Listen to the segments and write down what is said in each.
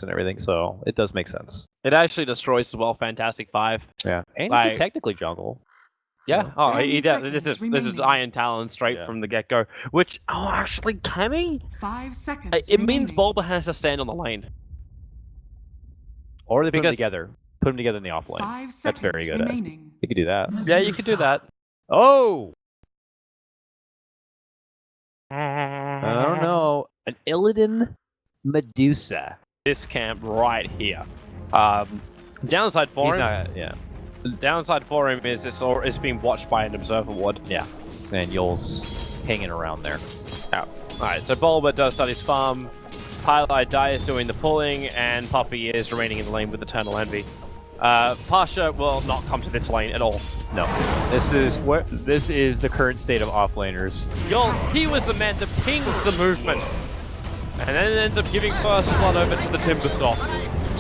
and everything, so it does make sense. It actually destroys as well. Fantastic 5. Yeah, and Like, you can technically jungle. Yeah. Oh, he does. 10 This is seconds Iron Talon straight from the get-go. Which actually can he? 5 seconds. It means remaining. Bulba has to stand on the lane. Or they put them together. Put them together in the off lane. 5 seconds. That's very good. remaining. You could do that. Yeah, you could do that. Oh! I don't know. An Illidan Medusa. This camp right here. Downside for him. Yeah. The downside for him is this is being watched by an observer ward. Yeah. And Yul's hanging around there. Yeah. Alright, so Bulba does start his farm. Highlight Die is doing the pulling, and Puppy is remaining in the lane with Eternal Envy. Pasha will not come to this lane at all. No. This is the current state of offlaners. Yul, he was the man to ping the movement. And then it ends up giving first blood over to the Timbersaw.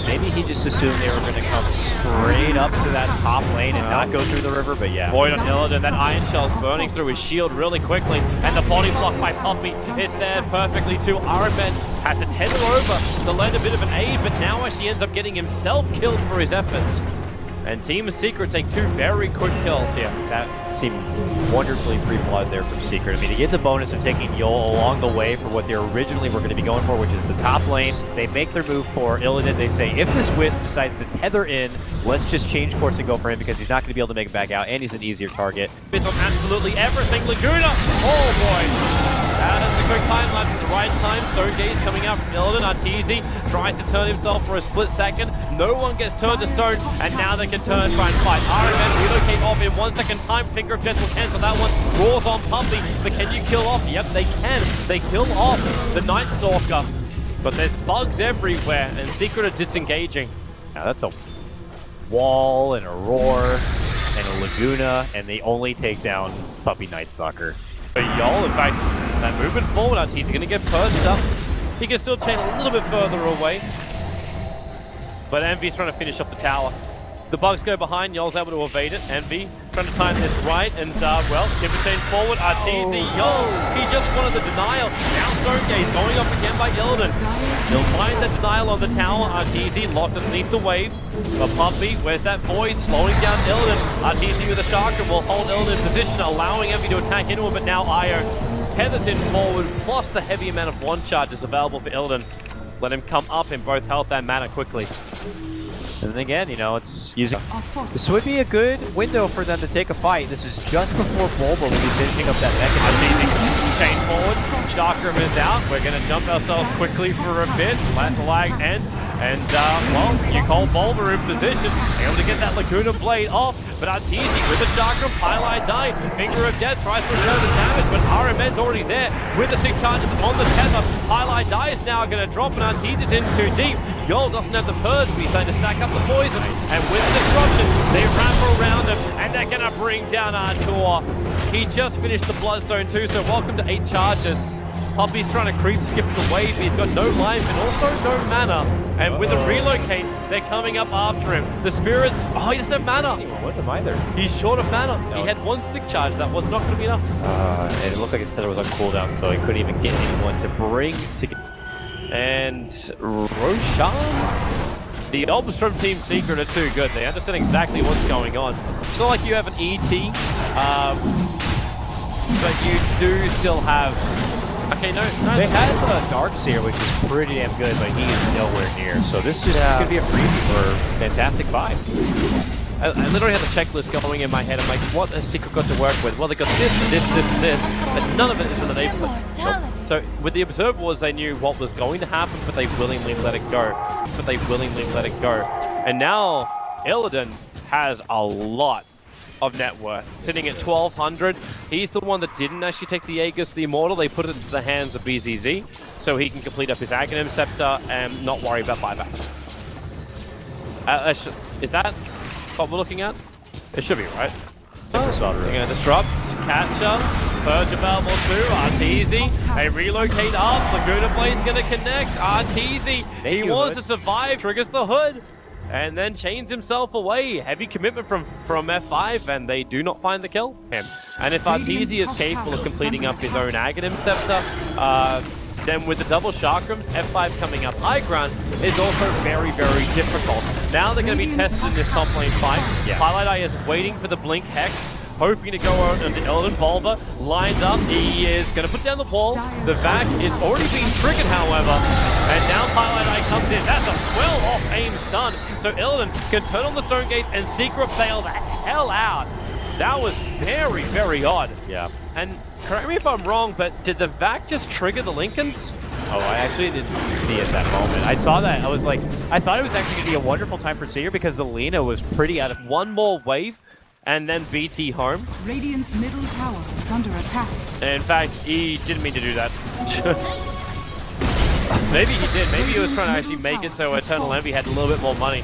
Maybe he just assumed they were going to come straight up to that top lane and not go through the river, but yeah. Void on Illidan, that Iron Shell's burning through his shield really quickly, and the body block by Puppy is there perfectly too. Iron Man has to tether over to lend a bit of an aid, but now actually ends up getting himself killed for his efforts. And Team Secret take 2 very quick kills here. That seemed wonderfully free blood there from Secret. I mean, to get the bonus of taking Yul along the way for what they originally were going to be going for, which is the top lane. They make their move for Illidan. They say, if this Wisp decides to tether in, let's just change course and go for him because he's not going to be able to make it back out, and he's an easier target. It's on absolutely everything. Laguna! Oh boy! That is a quick time lapse at the right time. Stone Gaze coming out from Illidan. Arteezy tries to turn himself for a split second. No one gets turned to stone, and now they can turn and try and fight. Iron Man relocate off in 1 second time. Finger of Death will cancel that one. Roars on Puppy, but can you kill off? Yep, they can. They kill off the Night Stalker. But there's bugs everywhere, and Secret are disengaging. Now that's a wall and a roar and a Laguna, and they only take down Puppy Night Stalker. But Yul, in fact, that movement forward, Arteezy going to get perched up. He can still chain a little bit further away. But Envy's trying to finish up the tower. The bugs go behind, Yul's able to evade it. Envy trying to time this right, and well, Timber chain forward, Arteezy, Yul, he just wanted the denial. Now Stone Gaze going up again by Illidan. He'll find the denial on the tower, Arteezy locked underneath the wave. But Puppy, where's that void? Slowing down Illidan. Arteezy with a chakra will hold Illidan in position, allowing Envy to attack into him, but now Io tethers in forward, plus the heavy amount of one charges available for Illidan. Let him come up in both health and mana quickly. And then again, you know, it's using... This would be a good window for them to take a fight. This is just before Bulba will be finishing up that mechanism. Chain forward, Chakram is out. We're going to jump ourselves quickly for a bit. Let the lag end. And, well, you call Bulba in position. Able to get that Laguna Blade off. But Arteezy with the Chakram, Highlight Die. Finger of Death tries to return the damage, but RMN's already there with the 6 charges on the tether. Highlight Die is now going to drop, and Arteezy's in too deep. Yul doesn't have the purge, but he's starting to stack up the poison. And with the disruption, they wrap around him, and they're going to bring down Artur. He just finished the Bloodstone too, so welcome to 8 charges. Puppy's trying to creep, skip the wave, he's got no life and also no mana. And with a relocate, they're coming up after him. The spirits, he doesn't have mana. What am either? He's short of mana. He had 1 stick charge, that was not going to be enough. And it looked like his tether was on cooldown, so he couldn't even get anyone to bring together. And Roshan? The Obs from Team Secret are too good. They understand exactly what's going on. It's not like you have an ET, but you do still have... Okay, no. They had Darkseer, which is pretty damn good, but he is nowhere near. So this just could be a freebie for Fantastic 5. I literally had the checklist going in my head. I'm like, what has Secret got to work with? Well, they got this, and this, and this, and this, but none of it is in the neighborhood. So with the Observer Wars, they knew what was going to happen, but they willingly let it go. And now, Illidan has a lot of net worth, sitting at 1200. He's the one that didn't actually take the Aegis the Immortal. They put it into the hands of BZZ, so he can complete up his Aghanim Scepter and not worry about buyback. Is that what we're looking at? It should be, right? They're going to disrupt, Catcher, Purge available too, Arteezy, they relocate up, Laguna Blade's going to connect, Arteezy, he wants to survive, triggers the hood, and then chains himself away. Heavy commitment from F5, and they do not find the kill. And if Arteezy is capable of completing up his own Aghanim Scepter, then with the double chakrams, F5 coming up high ground is also very, very difficult. Now they're going to be tested in this top lane fight. Highlight Eye is waiting for the Blink Hex, hoping to go on into Illidan. Volva lined up. He is going to put down the wall. The vac is already being triggered, however. And now Highlight Eye comes in. That's a well off aim stun. So Illidan can turn on the stone gates and Secret bail the hell out. That was very, very odd. Yeah. And correct me if I'm wrong, but did the vac just trigger the Lincolns? Oh, I actually didn't see it that moment. I saw that. I was like, I thought it was actually going to be a wonderful time for Seer because the Lina was pretty out of one more wave. And then BT home. Radiant's middle tower is under attack. In fact, he didn't mean to do that. Maybe he did. Maybe he was trying to actually make it so Eternal Envy had a little bit more money.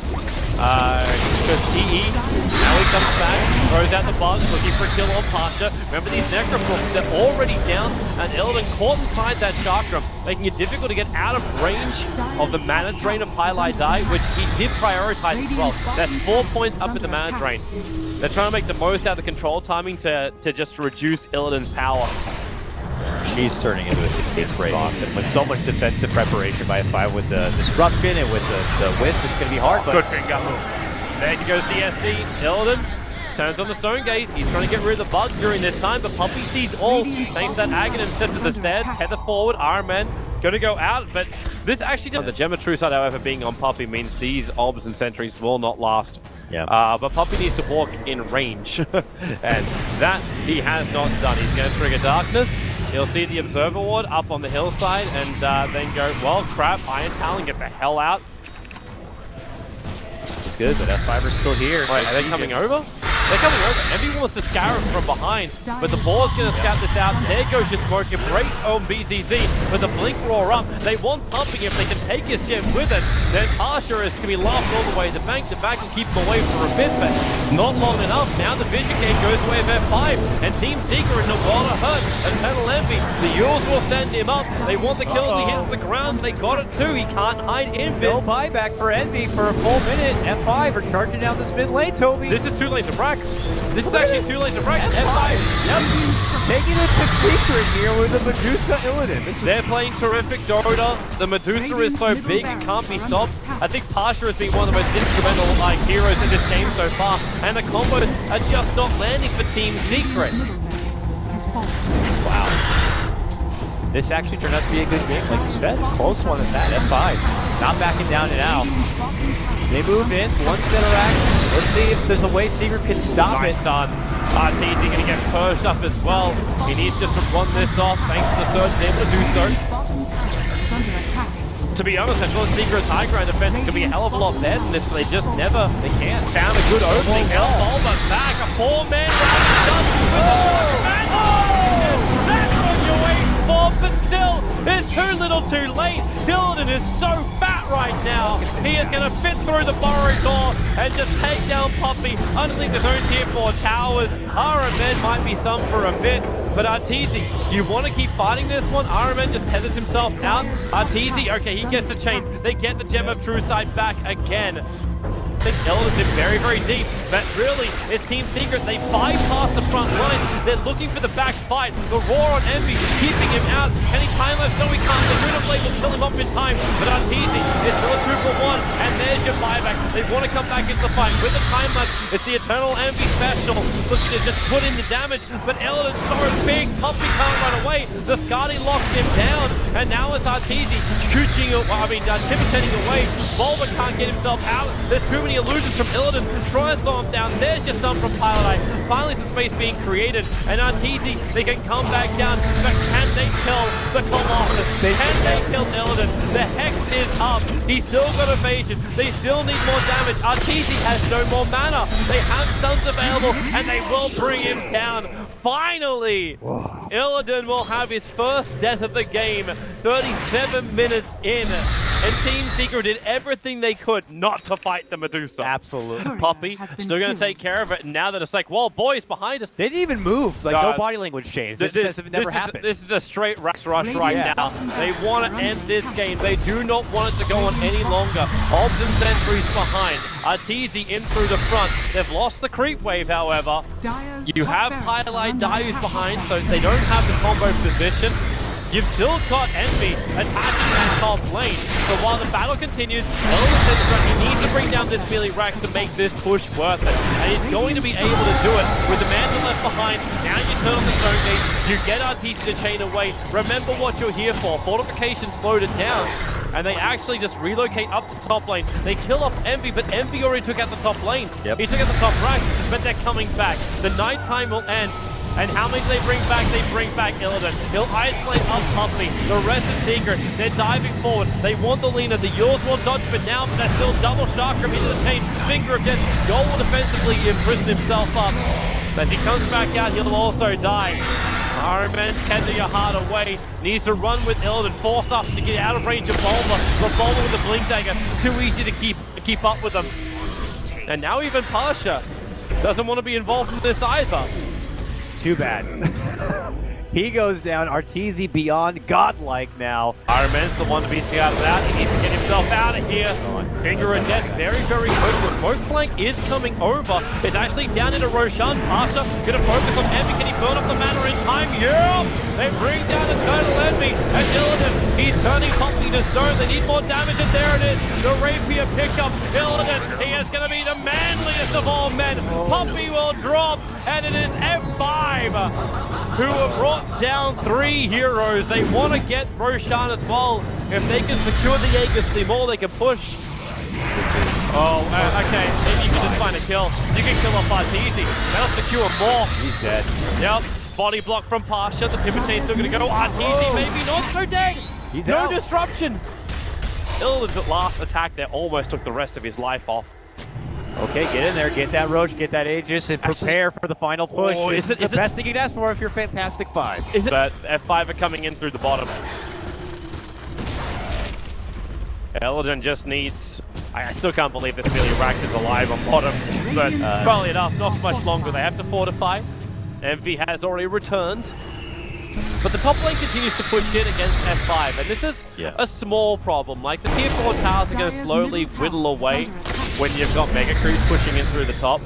Because EE, now he comes back, throws out the bugs, looking for a kill on Pasha. Remember these Necrophils, they're already down, and Illidan caught inside that chakram, making it difficult to get out of range of the mana drain of Highlight Die, which he did prioritize as well. That's 4 points up in the mana drain. They're trying to make the most out of the control timing to just reduce Illidan's power. She's turning into a 6-8 boss, and with so much defensive preparation by F5 with the disruption and with the wisp, it's going to be hard. But good finger. There goes CSC. Illidan turns on the stone gaze. He's trying to get rid of the bugs during this time, but Puppey sees all. Thanks to that Aghanim set to the stairs, tether forward, Iron Man gonna go out, but this actually doesn't. The Gem of True Sight, however, being on Puppey means these orbs and sentries will not last. Yeah. But Puppey needs to walk in range, and that he has not done. He's gonna trigger Darkness. He'll see the Observer Ward up on the hillside and then go, well, crap, Iron Talon, get the hell out. It's good, but F5 are still here. Wait, are they coming over? They're coming over. Envy wants to scour him from behind, but the board's going to scout this out. There goes just smoke. It breaks on BZZ, but the Blink roar up. They want pumping if they can take his gem with it. Then Pasha is going to be lost all the way to the bank. The back can keep him away for a bit, but not long enough. Now the Vision Gate goes away of F5, and Team Seeker in the world of hurt. Eternal Envy, the Yules will send him up. They want the kill as he hits the ground. They got it too. He can't hide in. No buyback for Envy for a full minute. F5 are charging down this mid lane, Toby. This is too late to Brax. This is actually too late to Brax. F5, yep. Taking it to Secret here with the Medusa Illidan. They're playing terrific Dota. The Medusa is so big it can't be stopped. I think Pasha has been one of the most instrumental heroes in this game so far, and the combos are just not landing for Team Secret. Wow. This actually turned out to be a good game, like you said. Close one at that. F5 not backing down and out. They move in, one interact. Let's see if there's a way Secret can stop it. Done. Arteezy going to get purged up as well. He needs just to run this off thanks to the third team to do so. To be honest, I feel Secret's high ground defense can be a hell of a lot better than this, but they just never, they can't. Found a good opening. Volva back, a 4-man that's what you're waiting for, but still, it's too little too late. Illidan is so fat right now. He is going to fit through the burrow door and just take down Puppey underneath his own tier 4 towers. Aramen might be some for a bit, but Arteezy, you want to keep fighting this one? Aramen just tethers himself out. Arteezy, okay, he gets the chain. They get the Gem of True Sight back again. I think Illidan's in very, very deep, but really, it's Team Secret. They bypass the front line. They're looking for the back fight. The roar on Envy, keeping him out. Can he time lapse? No, he can't. The Lunar Blade will kill him off in time, but Arteezy is still a 2-for-1, and there's your buyback. They want to come back into the fight. With the time lapse, it's the Eternal Envy special. Looking to just put in the damage, but Illidan's so big, Puppey can't run away. The Skadi locks him down, and now it's Arteezy scooching, tiptoeing away. Volva can't get himself out. There's too many illusions from Illidan. Try and slow him down. There's just some from Pilot Eye. Finally some space being created. And Arteezy, they can come back down. But can they kill the Colossus? Can they kill Illidan? The Hex is up. He's still got evasion. They still need more damage. Arteezy has no more mana. They have stuns available and they will bring him down. Finally, Illidan will have his first death of the game. 37 minutes in. And Team Secret did everything they could not to fight the Medusa. Absolutely. Puppey still going to take care of it. And now that it's like, well, boys behind us. They didn't even move. Like, no body language changed. It never happened. This is a straight rush right now. They want to end this game. They do not want it to go on any longer. Orbs and sentries behind. Arteezy in through the front. They've lost the creep wave, however. You have Highlight Darius behind, so they don't have the combo position. You've still got Envy attacking that top lane. So while the battle continues, Illidan needs to bring down this melee rack to make this push worth it. And he's going to be able to do it with the man left behind. Now you turn on the Stone Gate, you get Arteezy to chain away. Remember what you're here for. Fortification slowed it down. And they actually just relocate up the top lane. They kill off Envy, but Envy already took out the top lane. Yep. He took out the top rack, but they're coming back. The nighttime will end. And how many do they bring back? They bring back Illidan. He'll isolate up Puppy. The rest is Secret. They're diving forward. They want the leaner. The Yours will dodge, but now they're still double chakra into the chain. Finger of Death. Yol will defensively imprison himself up. As he comes back out, he'll also die. Iron Man, Kendo your heart away. Needs to run with Illidan. Force up to get out of range of Bulba. But Bulba with the Blink Dagger. Too easy to keep up with them. And now even Pasha doesn't want to be involved in this either. Too bad. He goes down. Arteezy beyond godlike now. Iron Man's the one to be out of that. He needs to get himself out of here. Finger of Death very, very quick. The smoke flank is coming over. It's actually down into Roshan. Pasha gonna focus on Envy. Can he burn up the mana in time? Yeah! They bring down the total Envy. And Illidan, he's turning Puppy to stone. They need more damage, and there it is. The Rapier pickup. Illidan, he is gonna be the manliest of all men. Puppy will drop, and it is F5 who have brought down 3 heroes. They want to get Roshan as well. If they can secure the Aegis more, they can push. Okay. Maybe you can just find a kill. You can kill off Arteezy. That'll secure more. He's dead. Yep. Body block from Pasha. The Timber Chain's still going to go. Arteezy maybe not so dead. He's no out. Disruption. Illidan's last attack there almost took the rest of his life off. Okay, get in there, get that Roach, get that Aegis, and prepare for the final push. Oh, This is the best thing you'd ask for if you're Fantastic Five. But F5 are coming in through the bottom. Illidan just needs... I still can't believe this melee rack is alive on bottom, but probably enough, not much longer. They have to fortify. Envy has already returned. But the top lane continues to push in against F5, and this is a small problem. Like, the tier 4 towers are going to slowly whittle away when you've got Mega Crews pushing in through the top.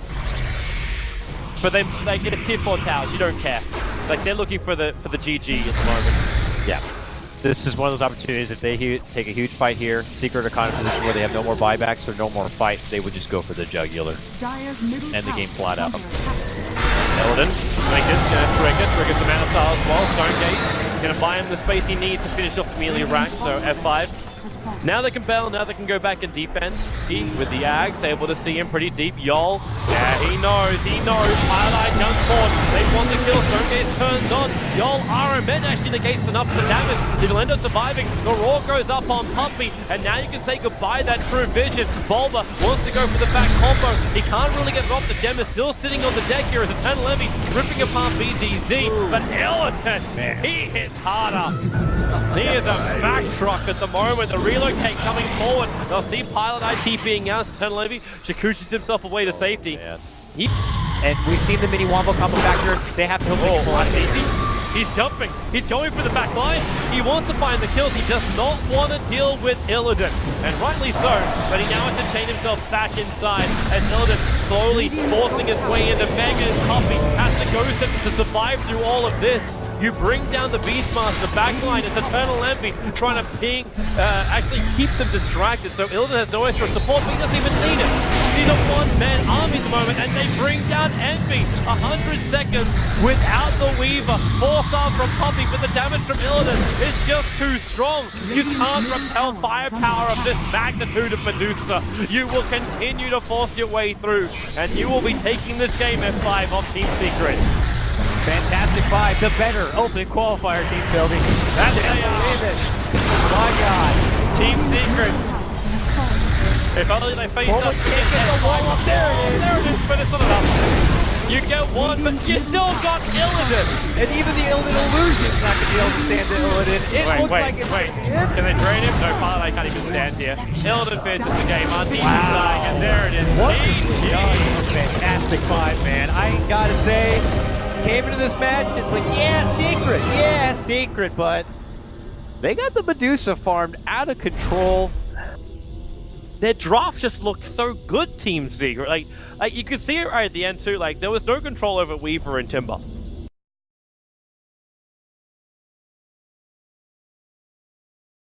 But they get tier 4 towers, you don't care. Like, they're looking for the GG at the moment. Yeah. This is one of those opportunities. If they take a huge fight here, Secret are kind of position where they have no more buybacks or no more fight, they would just go for the jugular. End the game flat out. Illidan, triggers the mana style as well. Stone Gate, gonna buy him the space he needs to finish off the melee rank, so F5. Now they can bail, now they can go back and defend. He, with the Ags, able to see him pretty deep. Yol, yeah, he knows. Highlight jumps forward. They want the kill. Stone Gate turns on. Yol, Iron Man actually negates enough of the damage. He'll end up surviving. The Roar goes up on Puppy, and now you can say goodbye to that true vision. Bulba wants to go for the back combo. He can't really get off. The gem is still sitting on the deck here as Eternal Envy ripping apart BDZ. But Illidan, he hits harder. He is a back truck at the moment. The relocate coming forward. They'll see Pilot IT being out. Eternal Envy Shakushi's himself away to safety. And we've seen the mini Wombo combo back here. They have to hook He's jumping. He's going for the back line. He wants to find the kills. He does not want to deal with Illidan. And rightly so. But he now has to chain himself back inside. And Illidan slowly forcing his way into Mega and Puppy. Has to go to survive through all of this. You bring down the Beastmaster backline. It's Eternal Envy trying to ping, actually keep them distracted. So Illidan has no extra support, but he doesn't even need it. He's a one-man army at the moment, and they bring down Envy. 100 seconds without the Weaver. 4-star from Puppy, but the damage from Illidan is just too strong. You can't repel firepower of this magnitude of Medusa. You will continue to force your way through, and you will be taking this game F5 off Team Secret. Fantastic Five, the better open qualifier team building. That's they are. My God. Team Secret. If only they face up against F5. There it is, but it's not enough. You get one, but you still got Illidan. And even the Illidan illusion's not going to be able to stand to Illidan. Wait. Can they drain him? No, Pilot can't even stand here. Illidan finishes the game. Arteezy's dying, and there it is. GG. Fantastic Five, man. I ain't got to say, came into this match, it's like, yeah, Secret, but they got the Medusa farmed out of control. Their draft just looked so good, Team Secret. Like you could see it right at the end too. Like, there was no control over Weaver and Timber.